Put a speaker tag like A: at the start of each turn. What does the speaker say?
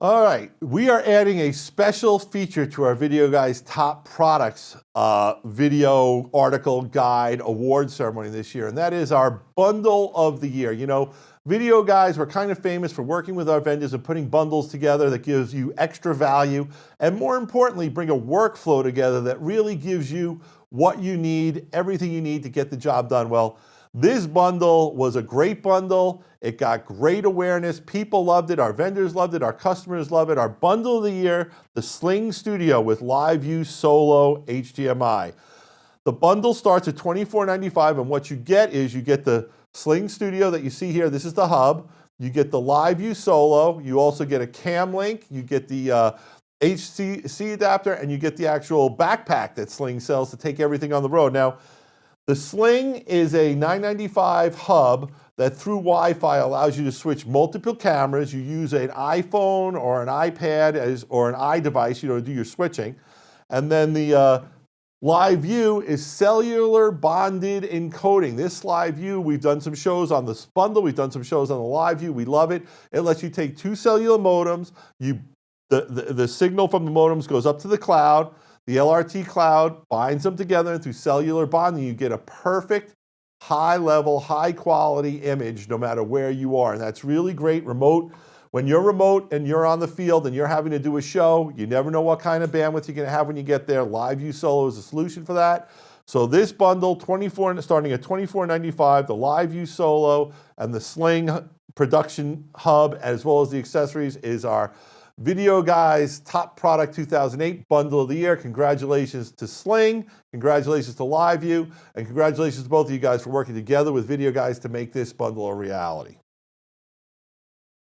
A: All right, we are adding a special feature to our Videoguys top products video article guide award ceremony this year, and that is our bundle of the year. You know, Videoguys, we're kind of famous for working with our vendors and putting bundles together that gives you extra value, and more importantly, bring a workflow together that really gives you what you need, everything you need to get the job done. Well, this bundle was a great bundle. It got great awareness. People loved it. Our vendors loved it. Our customers love it. Our bundle of the year, the SlingStudio with LiveU Solo HDMI. The bundle starts at $24.95, and what you get is you get the SlingStudio that you see here. This is the hub. You get the LiveU Solo. You also get a cam link. You get the HC adapter, and you get the actual backpack that Sling sells to take everything on the road. Now, the Sling is a $9.95 hub that through Wi-Fi allows you to switch multiple cameras. You use an iPhone or an iPad or an iDevice, to do your switching. And then the LiveU is cellular bonded encoding. This LiveU, we've done some shows on this bundle. We've done some shows on the LiveU. We love it. It lets you take two cellular modems. The signal from the modems goes up to the cloud. The LRT cloud binds them together, and through cellular bonding, you get a perfect, high-level, high-quality image no matter where you are. And that's really great remote. When you're remote and you're on the field and you're having to do a show, you never know what kind of bandwidth you're going to have when you get there. LiveU Solo is a solution for that. So this bundle, starting at $24.95, the LiveU Solo and the Sling production hub, as well as the accessories, is our Videoguys Top Product 2008 Bundle of the Year. Congratulations to Sling, congratulations to LiveU, and congratulations to both of you guys for working together with Videoguys to make this bundle a reality.